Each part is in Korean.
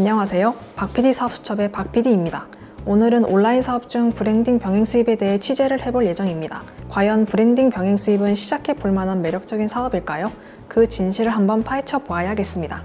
안녕하세요. 박PD 사업수첩의 박PD입니다. 오늘은 온라인 사업 중 브랜딩 병행 수입에 대해 취재를 해볼 예정입니다. 과연 브랜딩 병행 수입은 시작해 볼 만한 매력적인 사업일까요? 그 진실을 한번 파헤쳐 보아야겠습니다.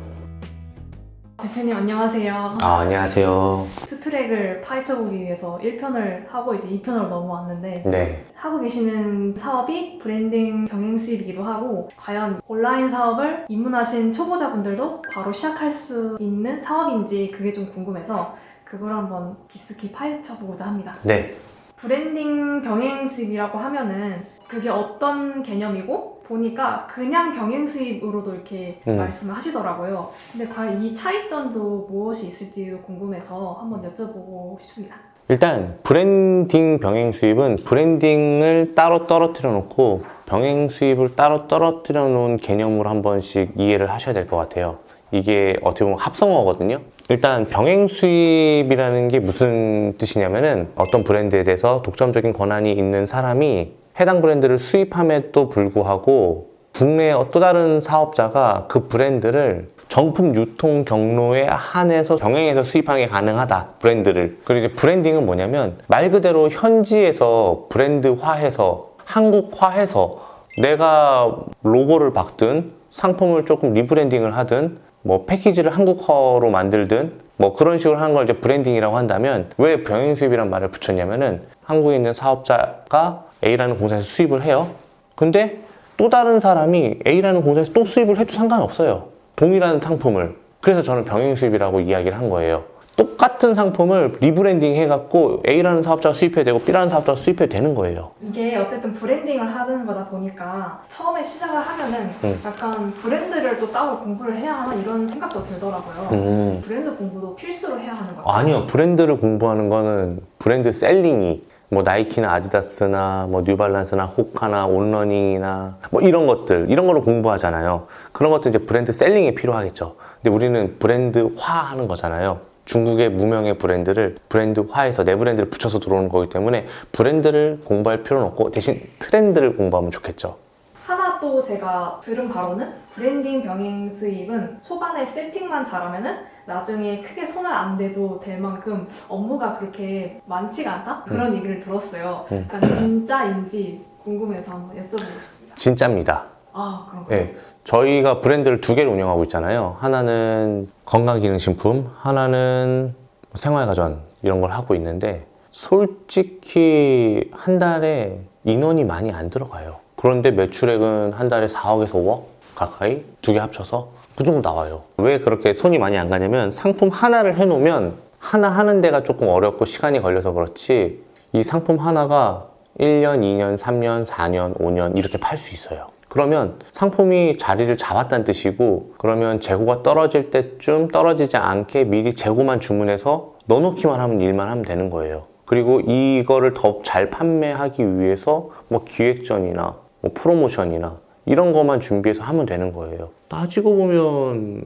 대표님 안녕하세요. 안녕하세요. 투트랙을 파헤쳐보기 위해서 1편을 하고 이제 2편으로 넘어왔는데 네. 하고 계시는 사업이 브랜딩 병행 수입이기도 하고 과연 온라인 사업을 입문하신 초보자분들도 바로 시작할 수 있는 사업인지 그게 좀 궁금해서 그걸 한번 깊숙이 파헤쳐보고자 합니다. 네. 브랜딩 병행 수입이라고 하면은 그게 어떤 개념이고 보니까 그냥 병행 수입으로도 이렇게 말씀을 하시더라고요. 근데 과연 이 차이점도 무엇이 있을지도 궁금해서 한번 여쭤보고 싶습니다. 일단 브랜딩 병행 수입은 브랜딩을 따로 떨어뜨려 놓고 병행 수입을 따로 떨어뜨려 놓은 개념으로 한 번씩 이해를 하셔야 될 것 같아요. 이게 어떻게 보면 합성어거든요. 일단 병행 수입이라는 게 무슨 뜻이냐면은 어떤 브랜드에 대해서 독점적인 권한이 있는 사람이 해당 브랜드를 수입함에도 불구하고 국내의 또 다른 사업자가 그 브랜드를 정품 유통 경로에 한해서 병행해서 수입하는 게 가능하다, 브랜드를. 그리고 이제 브랜딩은 뭐냐면 말 그대로 현지에서 브랜드화해서 한국화해서 내가 로고를 박든 상품을 조금 리브랜딩을 하든 뭐 패키지를 한국어로 만들든 뭐 그런 식으로 하는 걸 이제 브랜딩이라고 한다면 왜 병행 수입이란 말을 붙였냐면은 한국에 있는 사업자가 A라는 공사에서 수입을 해요. 근데 또 다른 사람이 A라는 공사에서 또 수입을 해도 상관없어요. 동일한 상품을. 그래서 저는 병행 수입이라고 이야기를 한 거예요. 똑같은 상품을 리브랜딩 해갖고 A라는 사업자가 수입해도 되고 B라는 사업자가 수입해도 되는 거예요. 이게 어쨌든 브랜딩을 하는 거다 보니까 처음에 시작을 하면은 약간 브랜드를 또 따로 공부를 해야 하나 이런 생각도 들더라고요. 브랜드 공부도 필수로 해야 하는 거예요? 아니요. 브랜드를 공부하는 거는 브랜드 셀링이 뭐 나이키나 아디다스나 뭐 뉴발란스나 호카나 온러닝이나 뭐 이런 것들, 이런 거를 공부하잖아요. 그런 것도 이제 브랜드 셀링이 필요하겠죠. 근데 우리는 브랜드화 하는 거잖아요. 중국의 무명의 브랜드를 브랜드화해서 내 브랜드를 붙여서 들어오는 거기 때문에 브랜드를 공부할 필요는 없고 대신 트렌드를 공부하면 좋겠죠. 하나 또 제가 들은 바로는 브랜딩 병행 수입은 초반에 세팅만 잘하면은 나중에 크게 손을 안 대도 될 만큼 업무가 그렇게 많지가 않다? 그런 얘기를 들었어요. 약간 진짜인지 궁금해서 한번 여쭤보겠습니다. 진짜입니다. 아, 그런가요? 네. 저희가 브랜드를 두 개를 운영하고 있잖아요. 하나는 건강기능식품, 하나는 생활가전 이런 걸 하고 있는데 솔직히 한 달에 인원이 많이 안 들어가요. 그런데 매출액은 한 달에 4억에서 5억 가까이 두 개 합쳐서 그 정도 나와요. 왜 그렇게 손이 많이 안 가냐면 상품 하나를 해놓으면 하나 하는 데가 조금 어렵고 시간이 걸려서 그렇지 이 상품 하나가 1년, 2년, 3년, 4년, 5년 이렇게 팔 수 있어요. 그러면 상품이 자리를 잡았다는 뜻이고 그러면 재고가 떨어질 때쯤 떨어지지 않게 미리 재고만 주문해서 넣어놓기만 하면 일만 하면 되는 거예요. 그리고 이거를 더 잘 판매하기 위해서 뭐 기획전이나 뭐 프로모션이나 이런 것만 준비해서 하면 되는 거예요. 따지고 보면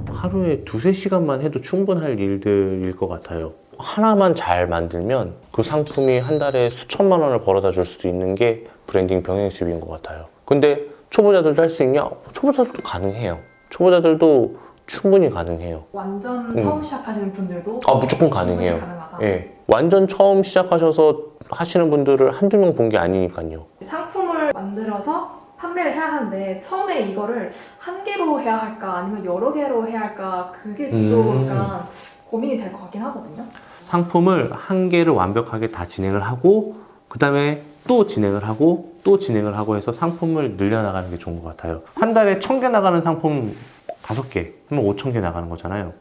하루에 2-3시간만 해도 충분할 일들일 것 같아요. 하나만 잘 만들면 그 상품이 한 달에 수천만 원을 벌어다 줄 수 있는 게 브랜딩 병행 수입인 것 같아요. 근데 초보자들도 할 수 있냐? 초보자들도 가능해요. 초보자들도 충분히 가능해요. 완전 처음 시작하시는 분들도 무조건 가능해요. 가능하다. 예. 완전 처음 시작하셔서 하시는 분들을 한두 명 본 게 아니니까요. 상품을 만들어서 판매를 해야 하는데 처음에 이거를 한 개로 해야 할까 아니면 여러 개로 해야 할까 그게 또 약간 고민이 될 것 같긴 하거든요. 상품을 한 개를 완벽하게 다 진행을 하고 그 다음에 또 진행을 하고 또 진행을 하고 해서 상품을 늘려나가는 게 좋은 것 같아요. 한 달에 1000개 나가는 상품 5개 하면 5000개 나가는 거잖아요.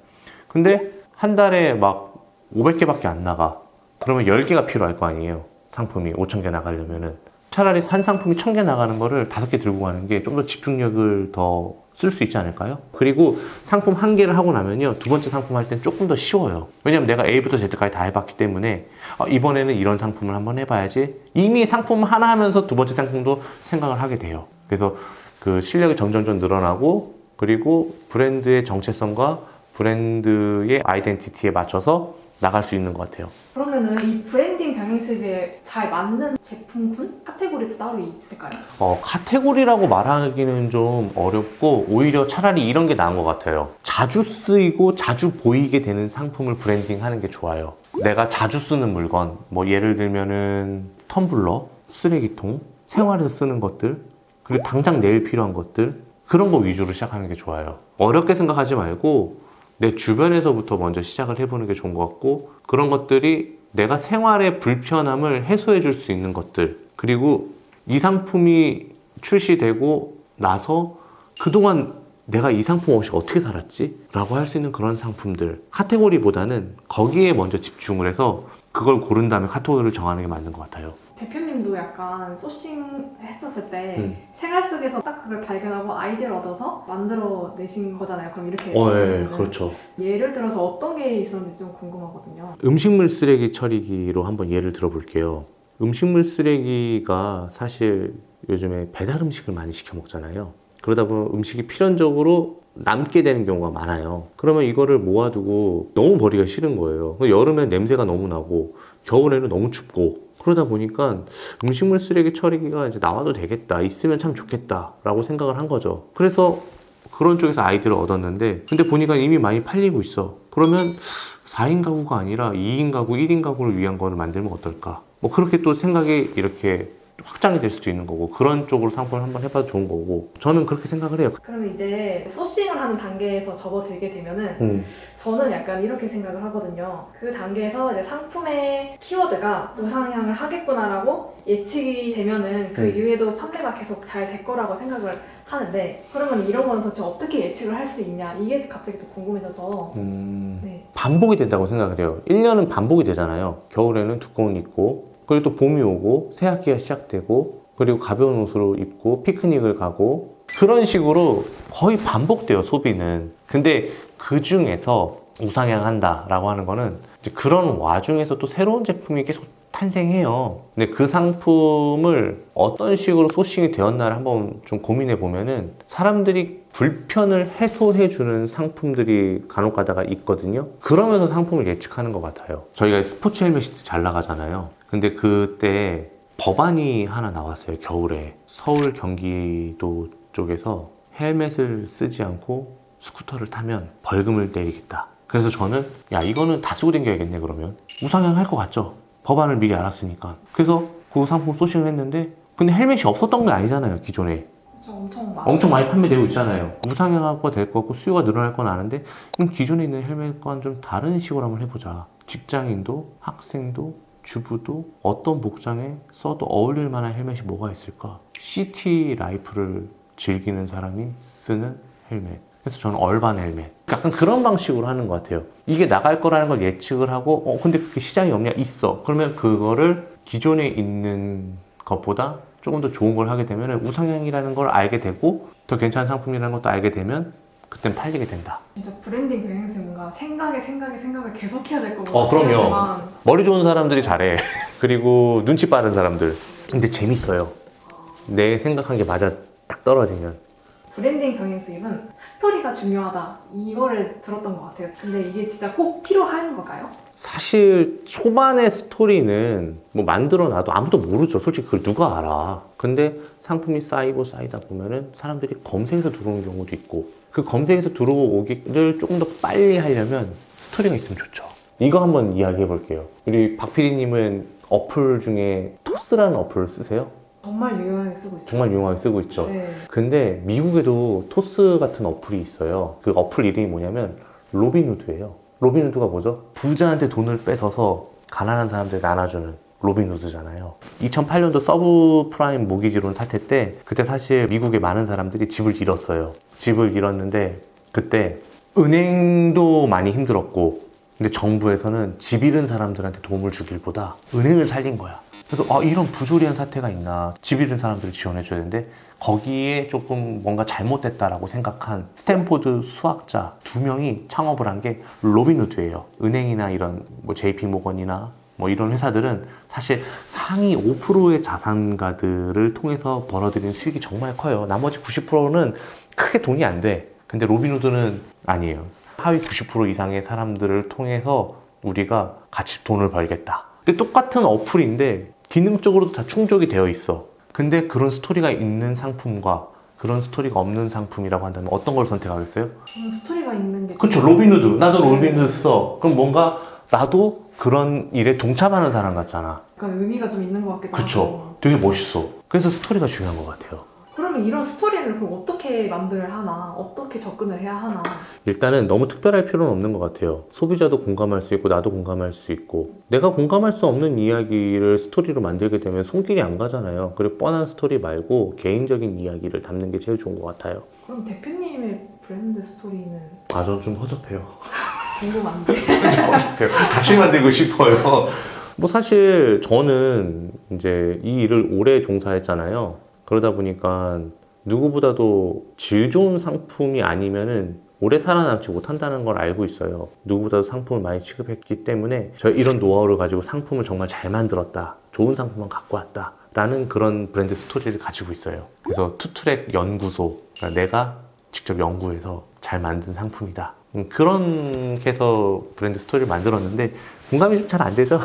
근데 한 달에 막 500개밖에 안 나가. 그러면 10개가 필요할 거 아니에요. 상품이 5000개 나가려면은. 차라리 한 상품이 1000개 나가는 거를 5개 들고 가는 게 좀 더 집중력을 더 쓸 수 있지 않을까요? 그리고 상품 한 개를 하고 나면요. 두 번째 상품 할 땐 조금 더 쉬워요. 왜냐면 내가 A부터 Z까지 다 해봤기 때문에 이번에는 이런 상품을 한번 해봐야지. 이미 상품 하나 하면서 두 번째 상품도 생각을 하게 돼요. 그래서 그 실력이 점점점 늘어나고 그리고 브랜드의 정체성과 브랜드의 아이덴티티에 맞춰서 나갈 수 있는 것 같아요. 그러면은 이 브랜딩 병행 수입에 잘 맞는 제품군 카테고리도 따로 있을까요? 카테고리라고 말하기는 좀 어렵고 오히려 차라리 이런 게 나은 것 같아요. 자주 쓰이고 자주 보이게 되는 상품을 브랜딩하는 게 좋아요. 내가 자주 쓰는 물건, 뭐 예를 들면은 텀블러, 쓰레기통, 생활에서 쓰는 것들, 그리고 당장 내일 필요한 것들, 그런 거 위주로 시작하는 게 좋아요. 어렵게 생각하지 말고 내 주변에서부터 먼저 시작을 해보는 게 좋은 것 같고, 그런 것들이 내가 생활의 불편함을 해소해 줄 수 있는 것들, 그리고 이 상품이 출시되고 나서 그동안 내가 이 상품 없이 어떻게 살았지? 라고 할 수 있는 그런 상품들, 카테고리보다는 거기에 먼저 집중을 해서 그걸 고른 다음에 카테고리를 정하는 게 맞는 것 같아요. 대표님도 약간 소싱 했었을 때 생활 속에서 딱 그걸 발견하고 아이디어를 얻어서 만들어내신 거잖아요. 그럼 이렇게 예, 그렇죠. 예를 들어서 어떤 게 있었는지 좀 궁금하거든요. 음식물 쓰레기 처리기로 한번 예를 들어볼게요. 음식물 쓰레기가 사실 요즘에 배달 음식을 많이 시켜 먹잖아요. 그러다 보면 음식이 필연적으로 남게 되는 경우가 많아요. 그러면 이거를 모아두고 너무 버리기가 싫은 거예요. 여름엔 냄새가 너무 나고 겨울에는 너무 춥고, 그러다 보니까 음식물 쓰레기 처리기가 이제 나와도 되겠다, 있으면 참 좋겠다 라고 생각을 한 거죠. 그래서 그런 쪽에서 아이디어를 얻었는데, 근데 보니까 이미 많이 팔리고 있어. 그러면 4인 가구가 아니라 2인 가구, 1인 가구를 위한 거를 만들면 어떨까? 뭐 그렇게 또 생각이 이렇게 확장이 될 수도 있는 거고, 그런 쪽으로 상품을 한번 해봐도 좋은 거고, 저는 그렇게 생각을 해요. 그러면 이제 소싱을 하는 단계에서 접어들게 되면은 저는 약간 이렇게 생각을 하거든요. 그 단계에서 이제 상품의 키워드가 우상향을 하겠구나라고 예측이 되면은 그 이후에도 판매가 계속 잘 될 거라고 생각을 하는데, 그러면 이런 거는 도대체 어떻게 예측을 할 수 있냐, 이게 갑자기 또 궁금해져서. 네. 반복이 된다고 생각을 해요. 1년은 반복이 되잖아요. 겨울에는 두꺼운 옷 입고, 그리고 또 봄이 오고 새 학기가 시작되고, 그리고 가벼운 옷으로 입고 피크닉을 가고, 그런 식으로 거의 반복돼요, 소비는. 근데 그 중에서 우상향한다라고 하는 거는 이제 그런 와중에서 또 새로운 제품이 계속 탄생해요. 근데 그 상품을 어떤 식으로 소싱이 되었나를 한번 좀 고민해 보면은 사람들이 불편을 해소해 주는 상품들이 간혹 가다가 있거든요. 그러면서 상품을 예측하는 것 같아요. 저희가 스포츠 헬멧이 잘 나가잖아요. 근데 그때 법안이 하나 나왔어요, 겨울에. 서울 경기도 쪽에서 헬멧을 쓰지 않고 스쿠터를 타면 벌금을 내리겠다. 그래서 저는 야, 이거는 다 쓰고 다녀야겠네. 그러면 우상향 할 것 같죠, 법안을 미리 알았으니까. 그래서 그 상품 소싱을 했는데, 근데 헬멧이 없었던 게 아니잖아요, 기존에. 엄청 많이 판매되고 있잖아요. 우상향화가 될 거고 수요가 늘어날 건 아는데, 그럼 기존에 있는 헬멧과는 좀 다른 식으로 한번 해보자. 직장인도 학생도 주부도 어떤 복장에 써도 어울릴 만한 헬멧이 뭐가 있을까? 시티 라이프를 즐기는 사람이 쓰는 헬멧. 그래서 저는 얼반 헬멧, 약간 그런 방식으로 하는 것 같아요. 이게 나갈 거라는 걸 예측을 하고, 근데 그게 시장이 없냐? 있어. 그러면 그거를 기존에 있는 것보다 조금 더 좋은 걸 하게 되면 우상향이라는 걸 알게 되고, 더 괜찮은 상품이라는 것도 알게 되면 그땐 팔리게 된다. 진짜 브랜딩 병행수 뭔가 생각을 계속해야 될 거고. 그럼요. 머리 좋은 사람들이 잘해. 그리고 눈치 빠른 사람들. 근데 재밌어요. 내 생각한 게 맞아 딱 떨어지면. 브랜딩 병행 수입은 스토리가 중요하다, 이거를 들었던 것 같아요. 근데 이게 진짜 꼭 필요한 걸까요? 사실 초반의 스토리는 뭐 만들어 놔도 아무도 모르죠. 솔직히 그걸 누가 알아. 근데 상품이 쌓이고 쌓이다 보면은 사람들이 검색해서 들어오는 경우도 있고, 그 검색해서 들어오기를 조금 더 빨리 하려면 스토리가 있으면 좋죠. 이거 한번 이야기해 볼게요. 우리 박 PD님은 어플 중에 토스라는 어플을 쓰세요? 정말 유용하게 쓰고 있어요. 정말 유용하게 쓰고 있죠. 네. 근데 미국에도 토스 같은 어플이 있어요. 그 어플 이름이 뭐냐면 로빈후드예요. 로빈후드가 뭐죠? 부자한테 돈을 뺏어서 가난한 사람들에게 나눠주는 로빈후드잖아요. 2008년도 서브프라임 모기지론 사태 때, 그때 사실 미국의 많은 사람들이 집을 잃었어요. 집을 잃었는데 그때 은행도 많이 힘들었고, 근데 정부에서는 집 잃은 사람들한테 도움을 주길보다 은행을 살린 거야. 그래서 이런 부조리한 사태가 있나, 집 잃은 사람들을 지원해줘야 되는데 거기에 조금 뭔가 잘못됐다라고 생각한 스탠포드 수학자 2명이 창업을 한 게 로빈후드예요. 은행이나 이런 뭐 JP모건이나 뭐 이런 회사들은 사실 상위 5%의 자산가들을 통해서 벌어들이는 수익이 정말 커요. 나머지 90%는 크게 돈이 안 돼. 근데 로빈후드는 아니에요. 하위 90% 이상의 사람들을 통해서 우리가 같이 돈을 벌겠다. 근데 똑같은 어플인데 기능적으로도 다 충족이 되어 있어. 근데 그런 스토리가 있는 상품과 그런 스토리가 없는 상품이라고 한다면 어떤 걸 선택하겠어요? 저는 스토리가 있는 게 그렇죠. 로빈후드. 나도 로빈후드 써. 그럼 뭔가 나도 그런 일에 동참하는 사람 같잖아. 약간 의미가 좀 있는 것 같기도 하고. 그렇죠. 되게 멋있어. 그래서 스토리가 중요한 것 같아요. 그러면 이런 스토리를 그럼 어떻게 만들어야 하나? 어떻게 접근을 해야 하나? 일단은 너무 특별할 필요는 없는 것 같아요. 소비자도 공감할 수 있고 나도 공감할 수 있고 내가 공감할 수 없는 이야기를 스토리로 만들게 되면 손길이 안 가잖아요. 그리고 뻔한 스토리 말고 개인적인 이야기를 담는 게 제일 좋은 것 같아요. 그럼 대표님의 브랜드 스토리는 아, 저는 좀 허접해요. 궁금한데. 허접해요. 다시 만들고 싶어요. 뭐 사실 저는 이제 이 일을 오래 종사했잖아요. 그러다 보니까 누구보다도 질 좋은 상품이 아니면은 오래 살아남지 못한다는 걸 알고 있어요. 누구보다도 상품을 많이 취급했기 때문에 저 이런 노하우를 가지고 상품을 정말 잘 만들었다. 좋은 상품만 갖고 왔다. 라는 그런 브랜드 스토리를 가지고 있어요. 그래서 투트랙 연구소, 그러니까 내가 직접 연구해서 잘 만든 상품이다. 그렇게 해서 브랜드 스토리를 만들었는데 공감이 좀 잘 안 되죠?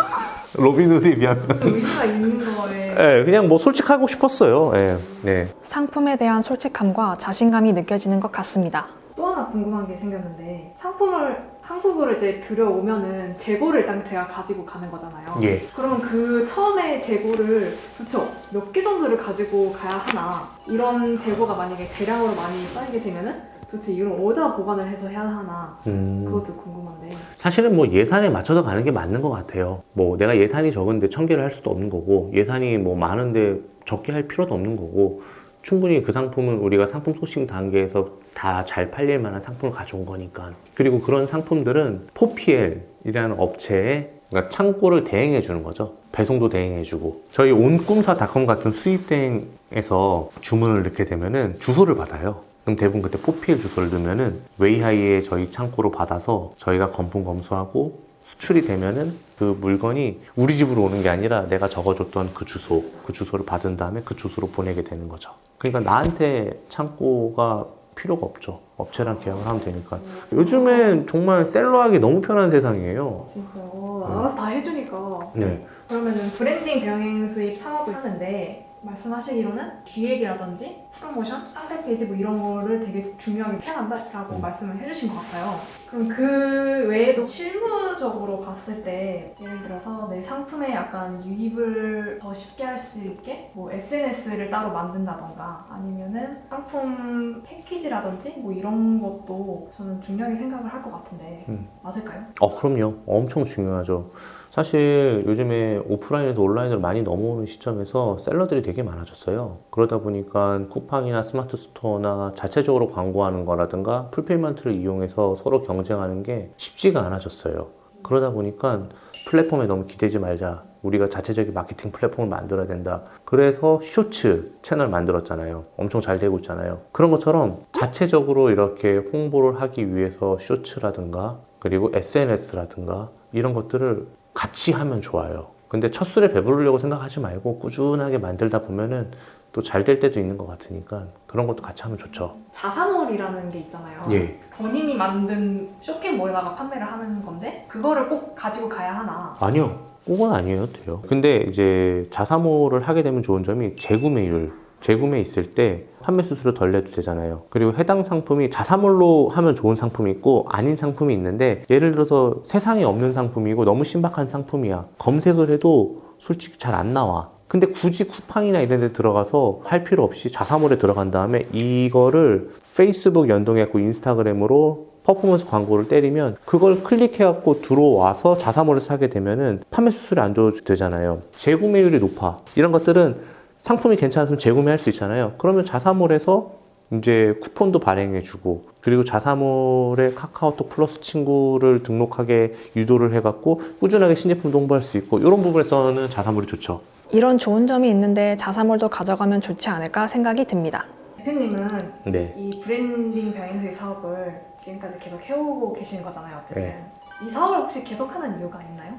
로빈후드에 비하면. 의미가 있는 거에 네, 그냥 뭐 솔직하고 싶었어요. 네, 네. 상품에 대한 솔직함과 자신감이 느껴지는 것 같습니다. 또 하나 궁금한 게 생겼는데 상품을 한국으로 이제 들여오면은 재고를 일단 제가 가지고 가는 거잖아요. 예. 그럼 그 처음에 재고를 그쵸 몇 개 정도를 가지고 가야 하나? 이런 재고가 만약에 대량으로 많이 쌓이게 되면은 도대체 이걸 어디다 보관을 해서 해야 하나? 그것도 궁금한데. 사실은 뭐 예산에 맞춰서 가는 게 맞는 것 같아요. 뭐 내가 예산이 적은데 1000개를 할 수도 없는 거고 예산이 뭐 많은데 적게 할 필요도 없는 거고 충분히 그 상품은 우리가 상품 소싱 단계에서 다 잘 팔릴 만한 상품을 가져온 거니까. 그리고 그런 상품들은 4PL이라는 업체에 그러니까 창고를 대행해 주는 거죠. 배송도 대행해 주고 저희 온꿈사닷컴 같은 수입 대행에서 주문을 넣게 되면은 주소를 받아요. 그럼 대부분 그때 4PL 주소를 넣으면은 웨이하이에 저희 창고로 받아서 저희가 검품 검수하고 수출이 되면은 그 물건이 우리 집으로 오는 게 아니라 내가 적어줬던 그 주소를 받은 다음에 그 주소로 보내게 되는 거죠. 그러니까 나한테 창고가 필요가 없죠. 업체랑 계약을 하면 되니까. 요즘엔 정말 셀러하기 너무 편한 세상이에요. 진짜 알아서 다 해주니까. 네. 그러면은 브랜딩 병행 수입 사업을 하는데 말씀하시기로는 기획이라든지 프로모션, 상세 페이지 뭐 이런 거를 되게 중요하게 해야한다라고 말씀을 해주신 것 같아요. 그럼 그 외에도 실무적으로 봤을 때 예를 들어서 내 상품에 약간 유입을 더 쉽게 할 수 있게 뭐 SNS를 따로 만든다던가 아니면은 상품 패키지라든지 뭐 이런 것도 저는 중요하게 생각을 할 것 같은데 맞을까요? 그럼요. 엄청 중요하죠. 사실 요즘에 오프라인에서 온라인으로 많이 넘어오는 시점에서 셀러들이 되게 많아졌어요. 그러다 보니까 쿠팡이나 스마트 스토어나 자체적으로 광고하는 거라든가 풀필먼트를 이용해서 서로 경쟁하는 게 쉽지가 않아졌어요. 그러다 보니까 플랫폼에 너무 기대지 말자. 우리가 자체적인 마케팅 플랫폼을 만들어야 된다. 그래서 쇼츠 채널 만들었잖아요. 엄청 잘 되고 있잖아요. 그런 것처럼 자체적으로 이렇게 홍보를 하기 위해서 쇼츠라든가 그리고 SNS라든가 이런 것들을 같이 하면 좋아요. 근데 첫 술에 배부르려고 생각하지 말고 꾸준하게 만들다 보면은 또 잘 될 때도 있는 것 같으니까 그런 것도 같이 하면 좋죠. 자사몰이라는 게 있잖아요. 예. 본인이 만든 쇼핑몰에다가 판매를 하는 건데 그거를 꼭 가지고 가야 하나? 아니요. 꼭은 아니에요. 돼요. 근데 이제 자사몰을 하게 되면 좋은 점이 재구매 있을 때 판매 수수료 덜 내도 되잖아요. 그리고 해당 상품이 자사몰로 하면 좋은 상품이 있고 아닌 상품이 있는데 예를 들어서 세상에 없는 상품이고 너무 신박한 상품이야. 검색을 해도 솔직히 잘 안 나와. 근데 굳이 쿠팡이나 이런 데 들어가서 할 필요 없이 자사몰에 들어간 다음에 이거를 페이스북 연동해갖고 인스타그램으로 퍼포먼스 광고를 때리면 그걸 클릭해갖고 들어와서 자사몰에서 사게 되면은 판매 수수료 안 줘도 되잖아요. 재구매율이 높아. 이런 것들은 상품이 괜찮으면 재구매할 수 있잖아요. 그러면 자사몰에서 이제 쿠폰도 발행해주고 그리고 자사몰에 카카오톡 플러스 친구를 등록하게 유도를 해갖고 꾸준하게 신제품도 홍보할 수 있고 이런 부분에서는 자사몰이 좋죠. 이런 좋은 점이 있는데 자사몰도 가져가면 좋지 않을까 생각이 듭니다. 대표님은 네. 이 브랜딩 병행수의 사업을 지금까지 계속 해오고 계신 거잖아요. 어쨌든. 네. 이 사업을 혹시 계속하는 이유가 있나요?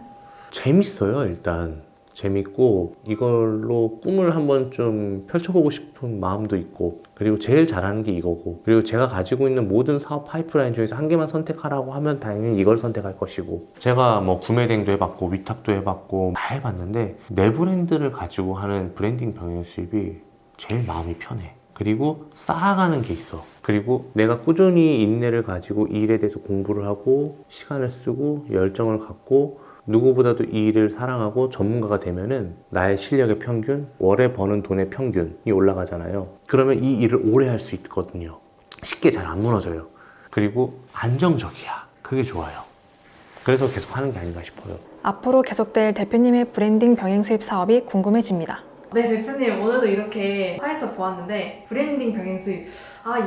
재밌어요. 일단 재밌고 이걸로 꿈을 한번 좀 펼쳐보고 싶은 마음도 있고, 그리고 제일 잘하는 게 이거고, 그리고 제가 가지고 있는 모든 사업 파이프라인 중에서 한 개만 선택하라고 하면 당연히 이걸 선택할 것이고, 제가 뭐 구매 대행도 해봤고 위탁도 해봤고 다 해봤는데 내 브랜드를 가지고 하는 브랜딩 병행 수입이 제일 마음이 편해. 그리고 쌓아가는 게 있어. 그리고 내가 꾸준히 인내를 가지고 이 일에 대해서 공부를 하고 시간을 쓰고 열정을 갖고 누구보다도 이 일을 사랑하고 전문가가 되면은 나의 실력의 평균, 월에 버는 돈의 평균이 올라가잖아요. 그러면 이 일을 오래 할 수 있거든요. 쉽게 잘 안 무너져요. 그리고 안정적이야. 그게 좋아요. 그래서 계속 하는 게 아닌가 싶어요. 앞으로 계속될 대표님의 브랜딩 병행 수입 사업이 궁금해집니다. 네, 대표님 오늘도 이렇게 파헤쳐 보았는데 브랜딩 병행 수입,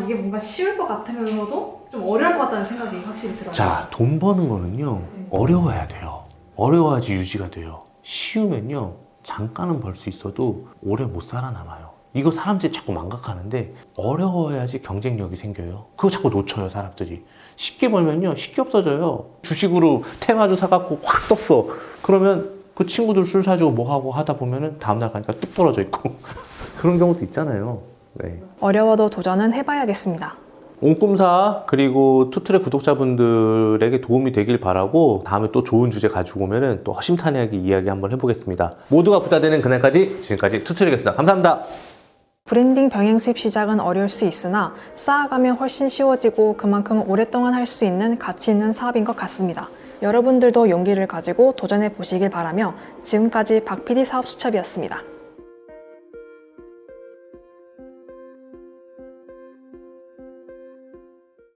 이게 뭔가 쉬울 것 같으면서도 좀 어려울 것 같다는 생각이 확실히 들어요. 자, 돈 버는 거는요, 어려워야 돼요. 어려워야지 유지가 돼요. 쉬우면요, 잠깐은 벌 수 있어도 오래 못 살아남아요. 이거 사람들이 자꾸 망각하는데 어려워야지 경쟁력이 생겨요. 그거 자꾸 놓쳐요, 사람들이. 쉽게 벌면요, 쉽게 없어져요. 주식으로 테마주 사갖고 확 떴어. 그러면 그 친구들 술 사주고 뭐 하고 하다 보면은 다음날 가니까 뚝 떨어져 있고 그런 경우도 있잖아요. 네. 어려워도 도전은 해봐야겠습니다. 옹꿈사 그리고 투트랙 구독자분들에게 도움이 되길 바라고, 다음에 또 좋은 주제 가지고 오면은 또 허심탄회하게 이야기 한번 해보겠습니다. 모두가 부자 되는 그날까지, 지금까지 투트랙이었습니다. 감사합니다. 브랜딩 병행 수입 시작은 어려울 수 있으나 쌓아가면 훨씬 쉬워지고 그만큼 오랫동안 할 수 있는 가치 있는 사업인 것 같습니다. 여러분들도 용기를 가지고 도전해 보시길 바라며 지금까지 박PD 사업수첩이었습니다.